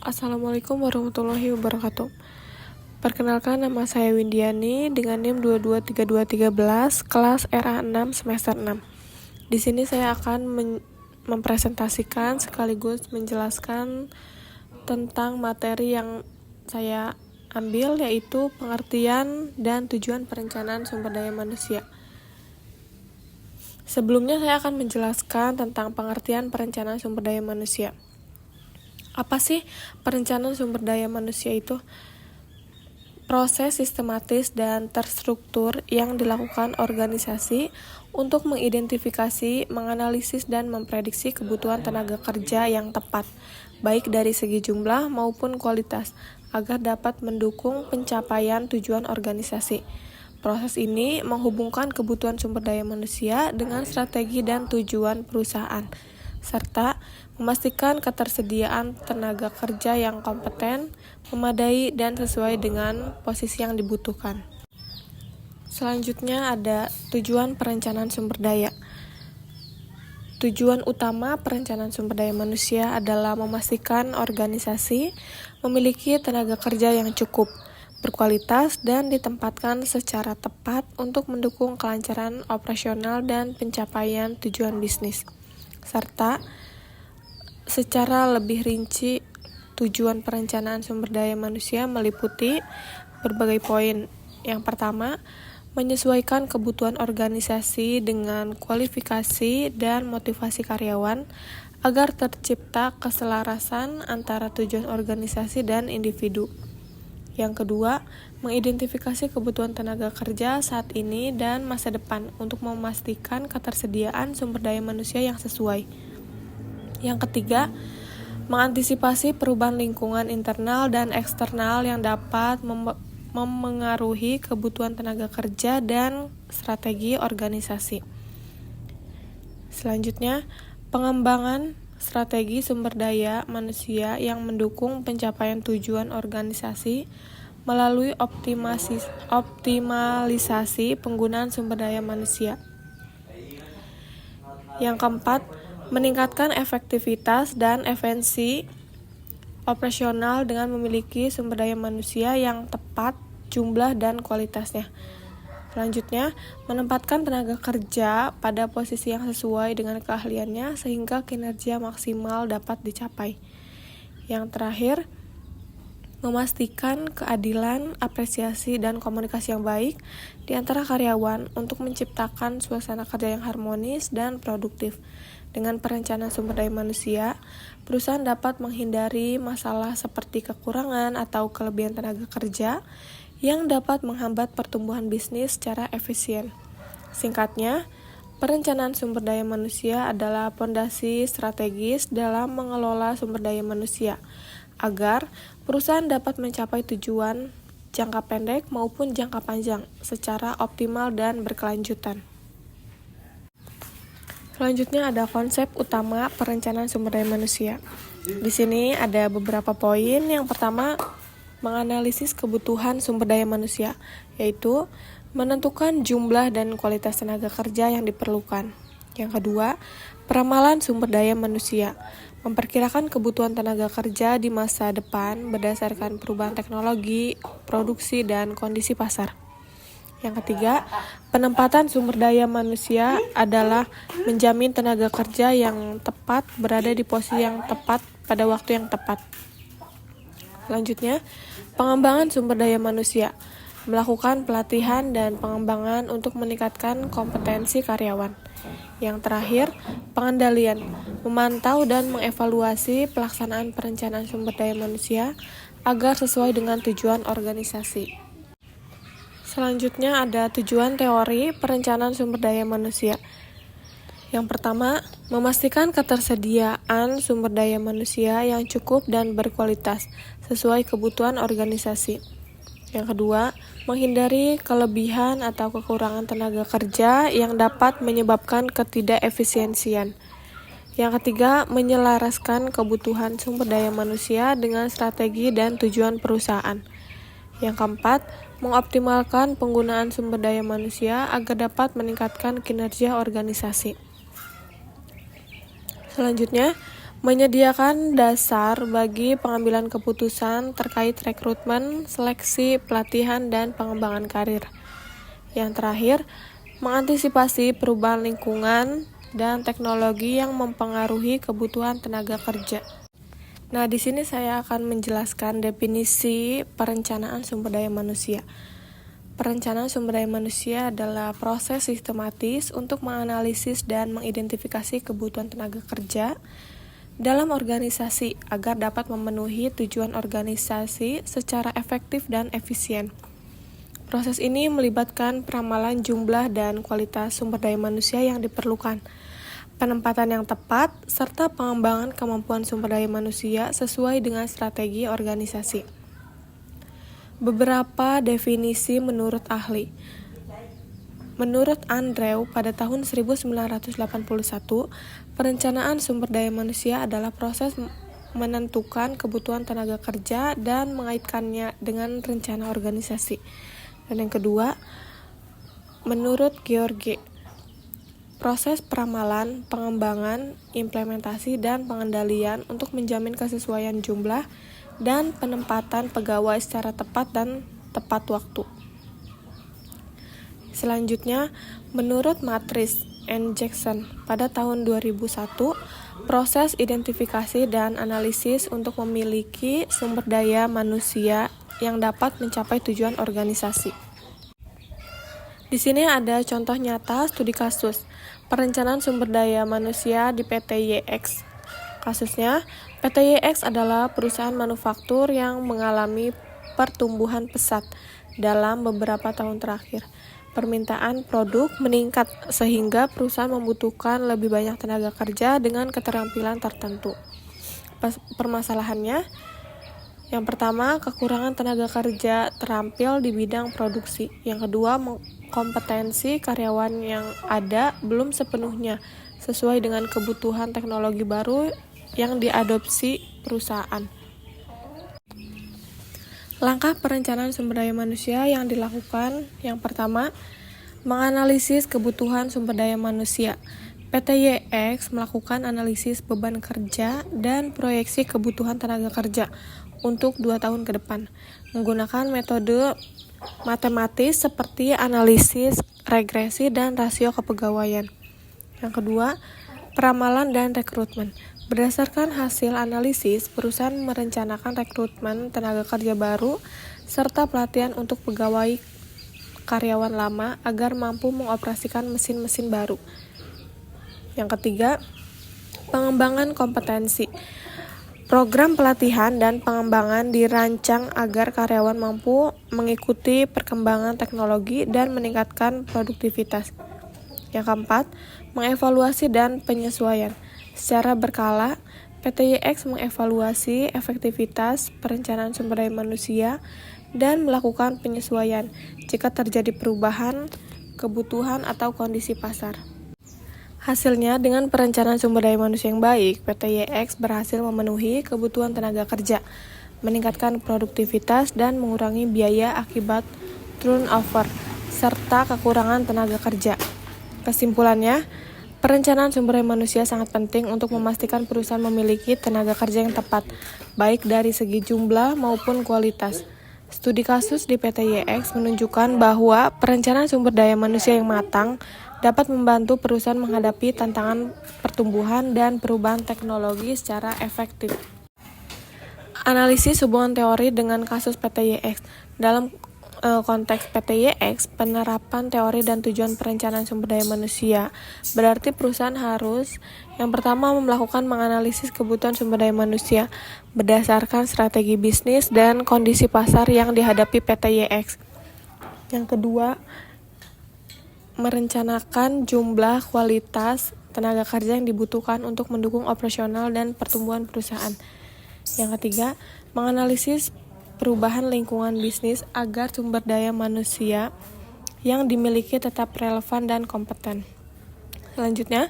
Assalamualaikum warahmatullahi wabarakatuh. Perkenalkan, nama saya Windiani dengan NIM 223213, kelas RA6 semester 6. Di sini saya akan mempresentasikan sekaligus menjelaskan tentang materi yang saya ambil, yaitu pengertian dan tujuan perencanaan sumber daya manusia. Sebelumnya saya akan menjelaskan tentang pengertian perencanaan sumber daya manusia. Apa sih perencanaan sumber daya manusia itu? Proses sistematis dan terstruktur yang dilakukan organisasi untuk mengidentifikasi, menganalisis, dan memprediksi kebutuhan tenaga kerja yang tepat, baik dari segi jumlah maupun kualitas, agar dapat mendukung pencapaian tujuan organisasi. Proses ini menghubungkan kebutuhan sumber daya manusia dengan strategi dan tujuan perusahaan, serta memastikan ketersediaan tenaga kerja yang kompeten, memadai, dan sesuai dengan posisi yang dibutuhkan. Selanjutnya ada tujuan perencanaan sumber daya. Tujuan utama perencanaan sumber daya manusia adalah memastikan organisasi memiliki tenaga kerja yang cukup, berkualitas, dan ditempatkan secara tepat untuk mendukung kelancaran operasional dan pencapaian tujuan bisnis. Serta secara lebih rinci, tujuan perencanaan sumber daya manusia meliputi berbagai poin. Yang pertama, menyesuaikan kebutuhan organisasi dengan kualifikasi dan motivasi karyawan agar tercipta keselarasan antara tujuan organisasi dan individu. Yang kedua, mengidentifikasi kebutuhan tenaga kerja saat ini dan masa depan untuk memastikan ketersediaan sumber daya manusia yang sesuai. Yang ketiga, mengantisipasi perubahan lingkungan internal dan eksternal yang dapat memengaruhi kebutuhan tenaga kerja dan strategi organisasi. Selanjutnya, pengembangan strategi sumber daya manusia yang mendukung pencapaian tujuan organisasi melalui optimalisasi penggunaan sumber daya manusia. Yang keempat, meningkatkan efektivitas dan efisiensi operasional dengan memiliki sumber daya manusia yang tepat, jumlah, dan kualitasnya. Selanjutnya, menempatkan tenaga kerja pada posisi yang sesuai dengan keahliannya sehingga kinerja maksimal dapat dicapai. Yang terakhir, memastikan keadilan, apresiasi, dan komunikasi yang baik di antara karyawan untuk menciptakan suasana kerja yang harmonis dan produktif. Dengan perencanaan sumber daya manusia, perusahaan dapat menghindari masalah seperti kekurangan atau kelebihan tenaga kerja yang dapat menghambat pertumbuhan bisnis secara efisien. Singkatnya, perencanaan sumber daya manusia adalah fondasi strategis dalam mengelola sumber daya manusia, agar perusahaan dapat mencapai tujuan jangka pendek maupun jangka panjang secara optimal dan berkelanjutan. Selanjutnya ada konsep utama perencanaan sumber daya manusia. Di sini ada beberapa poin. Yang pertama, menganalisis kebutuhan sumber daya manusia, yaitu menentukan jumlah dan kualitas tenaga kerja yang diperlukan. Yang kedua, peramalan sumber daya manusia, memperkirakan kebutuhan tenaga kerja di masa depan berdasarkan perubahan teknologi, produksi, dan kondisi pasar. Yang ketiga, penempatan sumber daya manusia adalah menjamin tenaga kerja yang tepat berada di posisi yang tepat pada waktu yang tepat. Selanjutnya, pengembangan sumber daya manusia, melakukan pelatihan dan pengembangan untuk meningkatkan kompetensi karyawan. Yang terakhir, pengendalian, memantau dan mengevaluasi pelaksanaan perencanaan sumber daya manusia agar sesuai dengan tujuan organisasi. Selanjutnya ada tujuan teori perencanaan sumber daya manusia. Yang pertama, memastikan ketersediaan sumber daya manusia yang cukup dan berkualitas sesuai kebutuhan organisasi. Yang kedua, menghindari kelebihan atau kekurangan tenaga kerja yang dapat menyebabkan ketidakefisiensian. Yang ketiga, menyelaraskan kebutuhan sumber daya manusia dengan strategi dan tujuan perusahaan. Yang keempat, mengoptimalkan penggunaan sumber daya manusia agar dapat meningkatkan kinerja organisasi. Selanjutnya, menyediakan dasar bagi pengambilan keputusan terkait rekrutmen, seleksi, pelatihan, dan pengembangan karir. Yang terakhir, mengantisipasi perubahan lingkungan dan teknologi yang mempengaruhi kebutuhan tenaga kerja. Nah, di sini saya akan menjelaskan definisi perencanaan sumber daya manusia. Perencanaan sumber daya manusia adalah proses sistematis untuk menganalisis dan mengidentifikasi kebutuhan tenaga kerja dalam organisasi agar dapat memenuhi tujuan organisasi secara efektif dan efisien. Proses ini melibatkan peramalan jumlah dan kualitas sumber daya manusia yang diperlukan, penempatan yang tepat, serta pengembangan kemampuan sumber daya manusia sesuai dengan strategi organisasi. Beberapa definisi menurut ahli. Menurut Andrew, pada tahun 1981, perencanaan sumber daya manusia adalah proses menentukan kebutuhan tenaga kerja dan mengaitkannya dengan rencana organisasi. Dan yang kedua, menurut George, proses peramalan, pengembangan, implementasi, dan pengendalian untuk menjamin kesesuaian jumlah dan penempatan pegawai secara tepat dan tepat waktu. Selanjutnya, menurut Matris and Jackson, pada tahun 2001, proses identifikasi dan analisis untuk memiliki sumber daya manusia yang dapat mencapai tujuan organisasi. Di sini ada contoh nyata studi kasus perencanaan sumber daya manusia di PT YX. Kasusnya, PT YX adalah perusahaan manufaktur yang mengalami pertumbuhan pesat dalam beberapa tahun terakhir. Permintaan produk meningkat sehingga perusahaan membutuhkan lebih banyak tenaga kerja dengan keterampilan tertentu. Permasalahannya, yang pertama, kekurangan tenaga kerja terampil di bidang produksi. Yang kedua, kompetensi karyawan yang ada belum sepenuhnya sesuai dengan kebutuhan teknologi baru yang diadopsi perusahaan. Langkah perencanaan sumber daya manusia yang dilakukan, yang pertama, menganalisis kebutuhan sumber daya manusia. PT YX melakukan analisis beban kerja dan proyeksi kebutuhan tenaga kerja untuk 2 tahun ke depan, menggunakan metode matematis seperti analisis, regresi, dan rasio kepegawaian. Yang kedua, peramalan dan rekrutmen. Berdasarkan hasil analisis, perusahaan merencanakan rekrutmen tenaga kerja baru serta pelatihan untuk pegawai karyawan lama agar mampu mengoperasikan mesin-mesin baru. Yang ketiga, pengembangan kompetensi. Program pelatihan dan pengembangan dirancang agar karyawan mampu mengikuti perkembangan teknologi dan meningkatkan produktivitas. Yang keempat, mengevaluasi dan penyesuaian. Secara berkala, PT YX mengevaluasi efektivitas perencanaan sumber daya manusia dan melakukan penyesuaian jika terjadi perubahan, kebutuhan, atau kondisi pasar. Hasilnya, dengan perencanaan sumber daya manusia yang baik, PT YX berhasil memenuhi kebutuhan tenaga kerja, meningkatkan produktivitas, dan mengurangi biaya akibat turnover, serta kekurangan tenaga kerja. Kesimpulannya, perencanaan sumber daya manusia sangat penting untuk memastikan perusahaan memiliki tenaga kerja yang tepat, baik dari segi jumlah maupun kualitas. Studi kasus di PT YX menunjukkan bahwa perencanaan sumber daya manusia yang matang dapat membantu perusahaan menghadapi tantangan pertumbuhan dan perubahan teknologi secara efektif. Analisis hubungan teori dengan kasus PT YX. Dalam konteks PT YX, penerapan teori dan tujuan perencanaan sumber daya manusia berarti perusahaan harus yang pertama melakukan menganalisis kebutuhan sumber daya manusia berdasarkan strategi bisnis dan kondisi pasar yang dihadapi PT YX. Yang kedua, merencanakan jumlah kualitas tenaga kerja yang dibutuhkan untuk mendukung operasional dan pertumbuhan perusahaan. Yang ketiga, menganalisis perubahan lingkungan bisnis agar sumber daya manusia yang dimiliki tetap relevan dan kompeten. Selanjutnya,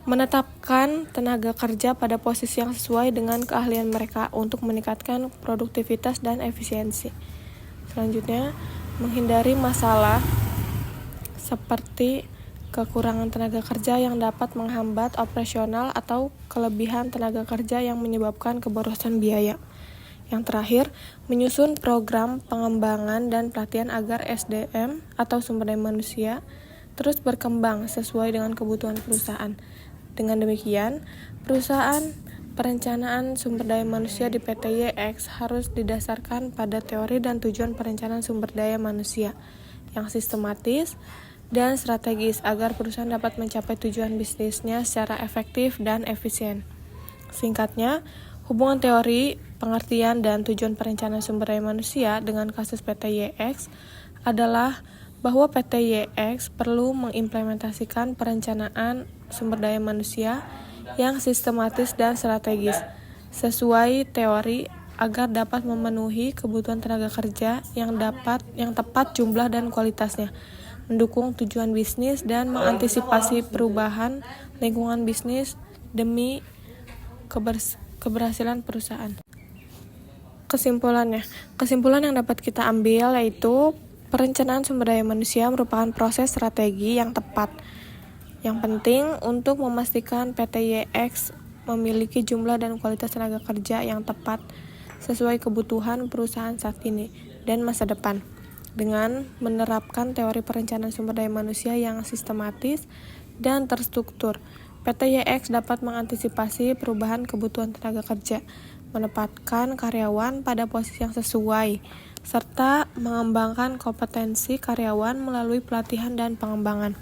menetapkan tenaga kerja pada posisi yang sesuai dengan keahlian mereka untuk meningkatkan produktivitas dan efisiensi. Selanjutnya, menghindari masalah seperti kekurangan tenaga kerja yang dapat menghambat operasional atau kelebihan tenaga kerja yang menyebabkan keborosan biaya. Yang terakhir, menyusun program pengembangan dan pelatihan agar SDM atau sumber daya manusia terus berkembang sesuai dengan kebutuhan perusahaan. Dengan demikian, perusahaan perencanaan sumber daya manusia di PT YX harus didasarkan pada teori dan tujuan perencanaan sumber daya manusia yang sistematis dan strategis agar perusahaan dapat mencapai tujuan bisnisnya secara efektif dan efisien. Singkatnya, hubungan teori, pengertian, dan tujuan perencanaan sumber daya manusia dengan kasus PT YX adalah bahwa PT YX perlu mengimplementasikan perencanaan sumber daya manusia yang sistematis dan strategis sesuai teori agar dapat memenuhi kebutuhan tenaga kerja yang tepat jumlah dan kualitasnya, mendukung tujuan bisnis dan mengantisipasi perubahan lingkungan bisnis demi keberhasilan perusahaan. Kesimpulan yang dapat kita ambil yaitu perencanaan sumber daya manusia merupakan proses strategi yang tepat yang penting untuk memastikan PT YX memiliki jumlah dan kualitas tenaga kerja yang tepat sesuai kebutuhan perusahaan saat ini dan masa depan. Dengan menerapkan teori perencanaan sumber daya manusia yang sistematis dan terstruktur, PT YX dapat mengantisipasi perubahan kebutuhan tenaga kerja, menempatkan karyawan pada posisi yang sesuai, serta mengembangkan kompetensi karyawan melalui pelatihan dan pengembangan.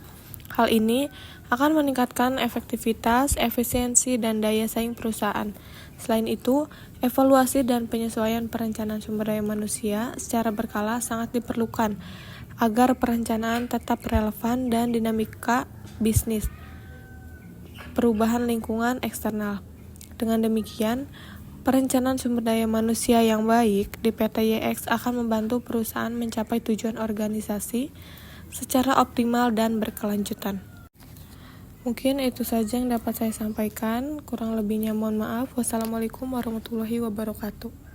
Hal ini akan meningkatkan efektivitas, efisiensi, dan daya saing perusahaan. Selain itu, evaluasi dan penyesuaian perencanaan sumber daya manusia secara berkala sangat diperlukan agar perencanaan tetap relevan dan dinamika bisnis, perubahan lingkungan eksternal. Dengan demikian, perencanaan sumber daya manusia yang baik di PT YX akan membantu perusahaan mencapai tujuan organisasi secara optimal dan berkelanjutan. Mungkin itu saja yang dapat saya sampaikan. Kurang lebihnya mohon maaf. Wassalamualaikum warahmatullahi wabarakatuh.